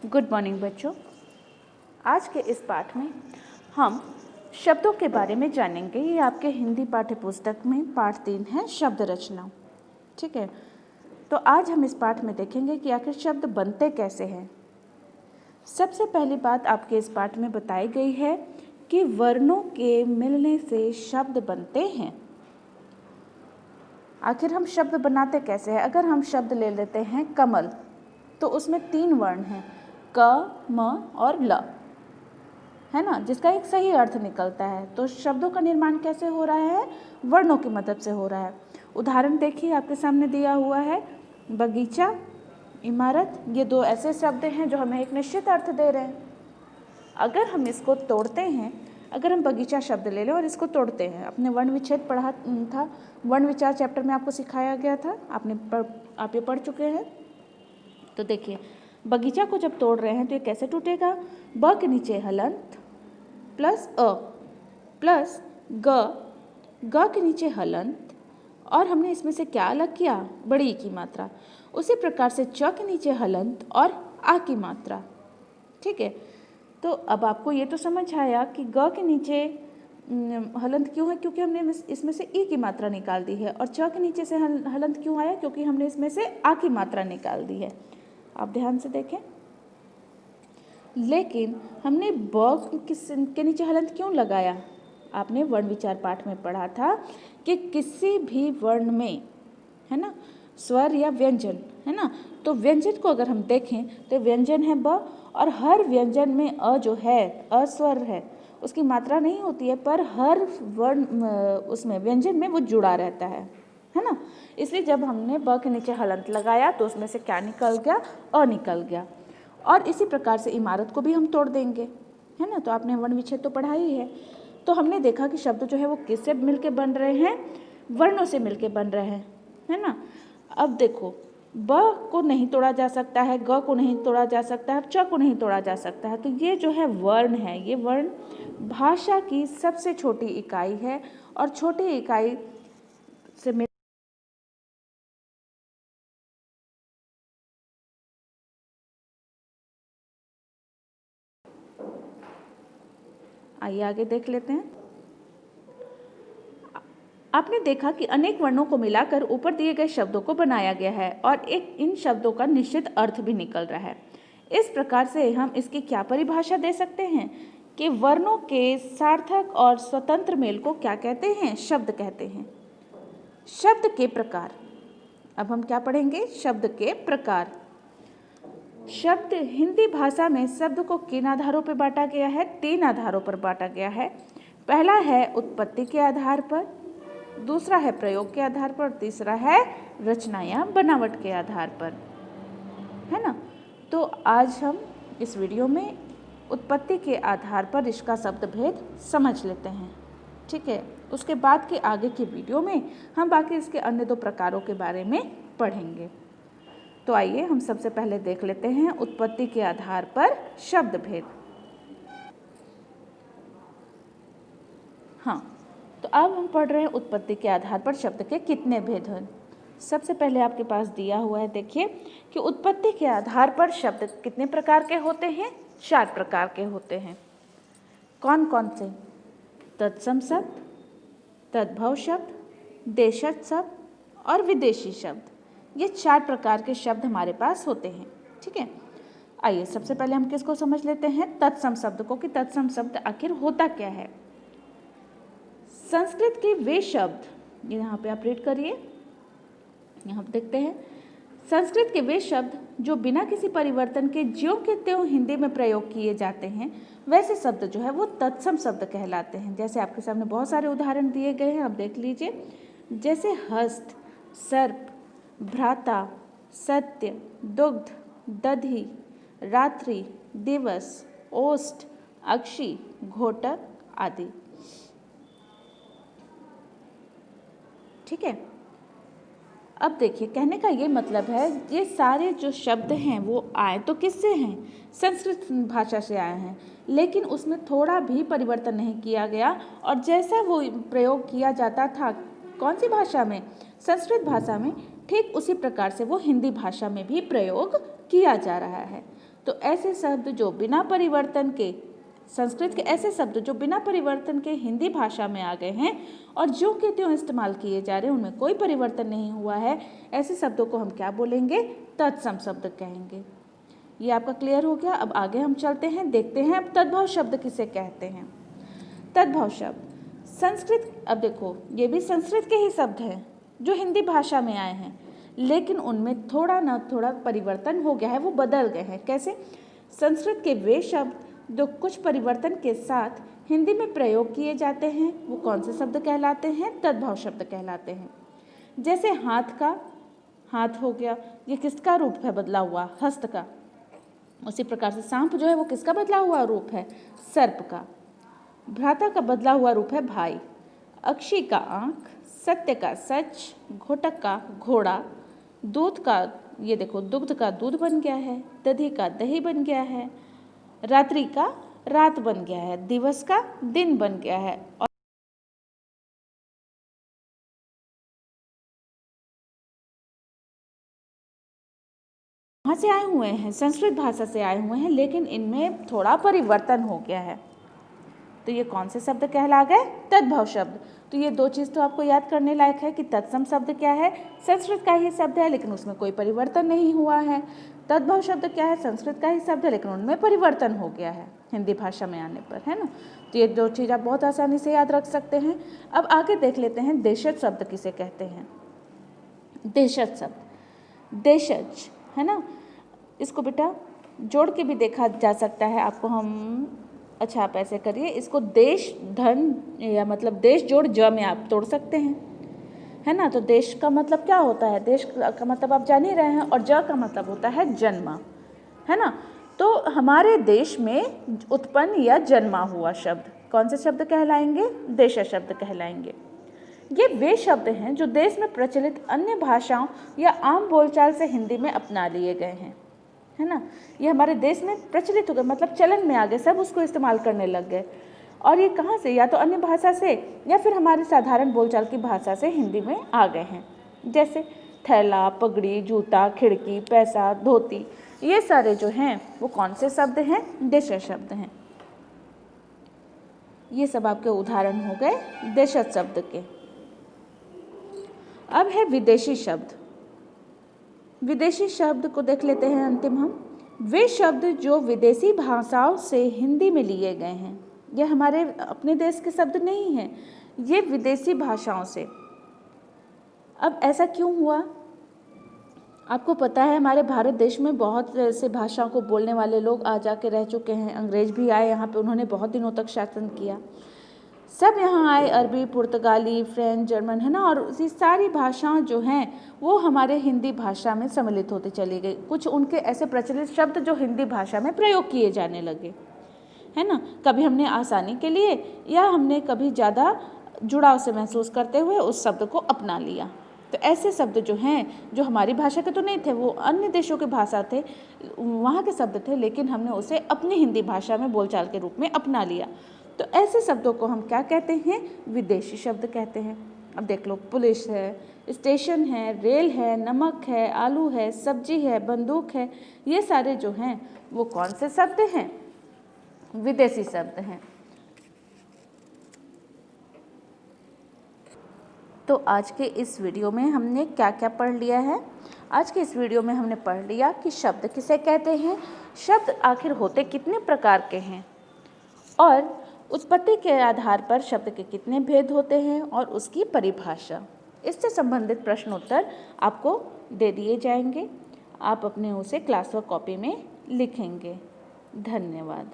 Good morning बच्चों। आज के इस पाठ में हम शब्दों के बारे में जानेंगे। ये आपके हिंदी पाठ्य पुस्तक में पाठ 3 है, शब्द रचना। ठीक है, तो आज हम इस पाठ में देखेंगे कि आखिर शब्द बनते कैसे हैं। सबसे पहली बात आपके इस पाठ में बताई गई है कि वर्णों के मिलने से शब्द बनते हैं। आखिर हम शब्द बनाते कैसे हैं? अगर हम शब्द ले लेते हैं कमल, तो उसमें 3 वर्ण हैं, क, म और ल, है ना, जिसका एक सही अर्थ निकलता है। तो शब्दों का निर्माण कैसे हो रहा है? वर्णों की मदद से हो रहा है। उदाहरण देखिए, आपके सामने दिया हुआ है बगीचा, इमारत। ये 2 ऐसे शब्द हैं जो हमें एक निश्चित अर्थ दे रहे हैं। अगर हम इसको तोड़ते हैं, अगर हम बगीचा शब्द ले लें और इसको तोड़ते हैं, आपने वर्ण विच्छेद पढ़ा था, वर्ण विचार चैप्टर में आपको सिखाया गया था, आप ये पढ़ चुके हैं। तो देखिए, बगीचा को जब तोड़ रहे हैं तो ये कैसे टूटेगा? ब के नीचे हलंत प्लस अ प्लस ग के नीचे हलंत, और हमने इसमें से क्या अलग किया? बड़ी ई की मात्रा। उसी प्रकार से च के नीचे हलंत और आ की मात्रा। ठीक है, तो अब आपको ये तो समझ आया कि ग के नीचे हलंत क्यों है? क्योंकि हमने इसमें से ई की मात्रा निकाल दी है। और च के नीचे से हलंत क्यों आया? क्योंकि हमने इसमें से आ की मात्रा निकाल दी है। आप ध्यान से देखें। लेकिन हमने ब के नीचे हलंत क्यों लगाया? आपने वर्ण विचार पाठ में पढ़ा था कि किसी भी वर्ण में, है ना, स्वर या व्यंजन, है ना, तो व्यंजन को अगर हम देखें तो व्यंजन है ब, और हर व्यंजन में अ जो है, अस्वर है, उसकी मात्रा नहीं होती है, पर हर वर्ण उसमें व्यंजन में वो जुड़ा रहता है ना। इसलिए जब हमने ब के नीचे हलंत लगाया तो उसमें से क्या निकल गया? अ निकल गया। और इसी प्रकार से इमारत को भी हम तोड़ देंगे, है ना। तो आपने वर्ण विच्छेद तो पढ़ा ही है। तो हमने देखा कि शब्द जो है वो किससे मिलके बन रहे हैं? वर्णों से मिलके बन रहे हैं, है ना। अब देखो, ब को नहीं तोड़ा जा सकता है, ग को नहीं तोड़ा जा सकता है, च को नहीं तोड़ा जा सकता है। तो ये जो है वर्ण है, ये वर्ण भाषा की सबसे छोटी इकाई है, और छोटी इकाई से आइए आगे देख लेते हैं। आपने देखा कि अनेक वर्णों को मिलाकर ऊपर दिए गए शब्दों को बनाया गया है, और इन शब्दों का निश्चित अर्थ भी निकल रहा है। इस प्रकार से हम इसकी क्या परिभाषा दे सकते हैं कि वर्णों के सार्थक और स्वतंत्र मेल को क्या कहते हैं? शब्द कहते हैं। शब्द के प्रकार। अब हम क्या पढ़ेंगे? शब्द के प्रकार। शब्द हिंदी भाषा में शब्द को किन आधारों पर बांटा गया है? 3 आधारों पर बांटा गया है। पहला है उत्पत्ति के आधार पर, दूसरा है प्रयोग के आधार पर, तीसरा है रचना या बनावट के आधार पर, है ना। तो आज हम इस वीडियो में उत्पत्ति के आधार पर इसका शब्द भेद समझ लेते हैं। ठीक है, उसके बाद के आगे की वीडियो में हम बाकी इसके अन्य 2 प्रकारों के बारे में पढ़ेंगे। तो आइए हम सबसे पहले देख लेते हैं उत्पत्ति के आधार पर शब्द भेद। हाँ, तो अब हम पढ़ रहे हैं उत्पत्ति के आधार पर शब्द के कितने भेद हैं। सबसे पहले आपके पास दिया हुआ है, देखिए कि उत्पत्ति के आधार पर शब्द कितने प्रकार के होते हैं? 4 प्रकार के होते हैं। कौन कौन से? तत्सम शब्द, तद्भव शब्द, देशज शब्द और विदेशी शब्द। ये 4 प्रकार के शब्द हमारे पास होते हैं। ठीक है, आइए सबसे पहले हम किसको समझ लेते हैं? तत्सम शब्द को, कि तत्सम शब्द आखिर होता क्या है। संस्कृत के वे शब्द, यहाँ पे आप रीड करिए, यहाँ पे देखते हैं, संस्कृत के वे शब्द जो बिना किसी परिवर्तन के ज्यों के त्यों हिंदी में प्रयोग किए जाते हैं, वैसे शब्द जो है वो तत्सम शब्द कहलाते हैं। जैसे आपके सामने बहुत सारे उदाहरण दिए गए हैं, आप देख लीजिए। जैसे हस्त, सर्प, भ्राता, सत्य, दुग्ध, दधि, रात्रि, दिवस, ओष्ठ, अक्षी, घोटक आदि। ठीक है, अब देखिए, कहने का ये मतलब है, ये सारे जो शब्द हैं वो आए तो किससे हैं? संस्कृत भाषा से आए हैं, लेकिन उसमें थोड़ा भी परिवर्तन नहीं किया गया, और जैसा वो प्रयोग किया जाता था कौन सी भाषा में? संस्कृत भाषा में, ठीक उसी प्रकार से वो हिंदी भाषा में भी प्रयोग किया जा रहा है। तो ऐसे शब्द जो बिना परिवर्तन के, संस्कृत के ऐसे शब्द जो बिना परिवर्तन के हिंदी भाषा में आ गए हैं और जो के त्यों इस्तेमाल किए जा रहे हैं, उनमें कोई परिवर्तन नहीं हुआ है, ऐसे शब्दों को हम क्या बोलेंगे? तत्सम शब्द कहेंगे। ये आपका क्लियर हो गया। अब आगे हम चलते हैं, देखते हैं अब तद्भव शब्द किसे कहते हैं। तद्भव शब्द संस्कृत, अब देखो ये भी संस्कृत के ही शब्द हैं जो हिंदी भाषा में आए हैं, लेकिन उनमें थोड़ा ना थोड़ा परिवर्तन हो गया है, वो बदल गए हैं। कैसे? संस्कृत के वे शब्द जो कुछ परिवर्तन के साथ हिंदी में प्रयोग किए जाते हैं, वो कौन से शब्द कहलाते हैं? तद्भव शब्द कहलाते हैं। जैसे हाथ का हाथ हो गया, ये किसका रूप है? बदला हुआ, हस्त का। उसी प्रकार से सांप जो है वो किसका बदला हुआ रूप है? सर्प का। भ्राता का बदला हुआ रूप है भाई। अक्षी का आँख, सत्य का सच, घोटक का घोड़ा, दूध का, ये देखो दुग्ध का दूध बन गया है, दही का दही बन गया है, रात्रि का रात बन गया है, दिवस का दिन बन गया है। और वहाँ से आए हुए हैं, संस्कृत भाषा से आए हुए हैं, लेकिन इनमें थोड़ा परिवर्तन हो गया है। तो ये कौन से शब्द कहला गए? तद्भव शब्द। तो ये दो चीज़ तो आपको याद करने लायक है कि तत्सम शब्द क्या है? संस्कृत का ही शब्द है, लेकिन उसमें कोई परिवर्तन नहीं हुआ है। तद्भव शब्द क्या है? संस्कृत का ही शब्द है, लेकिन उनमें परिवर्तन हो गया है हिंदी भाषा में आने पर, है ना। तो ये दो चीज़ आप बहुत आसानी से याद रख सकते हैं। अब आगे देख लेते हैं देशज शब्द किसे कहते हैं। देशज शब्द, देशज, है ना, इसको बेटा जोड़ के भी देखा जा सकता है आपको। हम अच्छा आप ऐसे करिए, इसको देश धन या मतलब देश जोड़ ज में आप तोड़ सकते हैं, है ना। तो देश का मतलब क्या होता है? देश का मतलब आप जान ही रहे हैं, और ज का मतलब होता है जन्म, है ना। तो हमारे देश में उत्पन्न या जन्मा हुआ शब्द कौन से शब्द कहलाएंगे? देशज शब्द कहलाएंगे। ये वे शब्द हैं जो देश में प्रचलित अन्य भाषाओं या आम बोलचाल से हिंदी में अपना लिए गए हैं, है ना। ये हमारे देश में प्रचलित हो गए, मतलब चलन में आ गए, सब उसको इस्तेमाल करने लग गए। और ये कहाँ से? या तो अन्य भाषा से या फिर हमारी साधारण बोलचाल की भाषा से हिंदी में आ गए हैं। जैसे थैला, पगड़ी, जूता, खिड़की, पैसा, धोती, ये सारे जो हैं वो कौन से शब्द हैं? देशज शब्द हैं। ये सब आपके उदाहरण हो गए देशज शब्द के। अब है विदेशी शब्द। विदेशी शब्द को देख लेते हैं अंतिम हम। वे शब्द जो विदेशी भाषाओं से हिंदी में लिए गए हैं, ये हमारे अपने देश के शब्द नहीं हैं, ये विदेशी भाषाओं से। अब ऐसा क्यों हुआ? आपको पता है हमारे भारत देश में बहुत से भाषाओं को बोलने वाले लोग आ जाके रह चुके हैं। अंग्रेज भी आए यहाँ पे, उन्होंने बहुत दिनों तक शासन किया। सब यहाँ आए, अरबी, पुर्तगाली, फ्रेंच, जर्मन, है ना। और ये सारी भाषाएं जो हैं वो हमारे हिंदी भाषा में सम्मिलित होती चली गई। कुछ उनके ऐसे प्रचलित शब्द जो हिंदी भाषा में प्रयोग किए जाने लगे, है ना। कभी हमने आसानी के लिए या हमने कभी ज़्यादा जुड़ाव से महसूस करते हुए उस शब्द को अपना लिया। तो ऐसे शब्द जो हैं जो हमारी भाषा के तो नहीं थे, वो अन्य देशों के भाषा थे, वहाँ के शब्द थे, लेकिन हमने उसे अपनी हिंदी भाषा में बोलचाल के रूप में अपना लिया। तो ऐसे शब्दों को हम क्या कहते हैं? विदेशी शब्द कहते हैं। अब देख लो, पुलिस है, स्टेशन है, रेल है, नमक है, आलू है, सब्जी है, बंदूक है, ये सारे जो हैं वो कौन से शब्द हैं? विदेशी शब्द हैं। तो आज के इस वीडियो में हमने क्या क्या पढ़ लिया है? आज के इस वीडियो में हमने पढ़ लिया कि शब्द किसे कहते हैं, शब्द आखिर होते कितने प्रकार के हैं, और उत्पत्ति के आधार पर शब्द के कितने भेद होते हैं, और उसकी परिभाषा। इससे संबंधित प्रश्न उत्तर आपको दे दिए जाएंगे। आप अपने उसे क्लास वर्क कॉपी में लिखेंगे। धन्यवाद।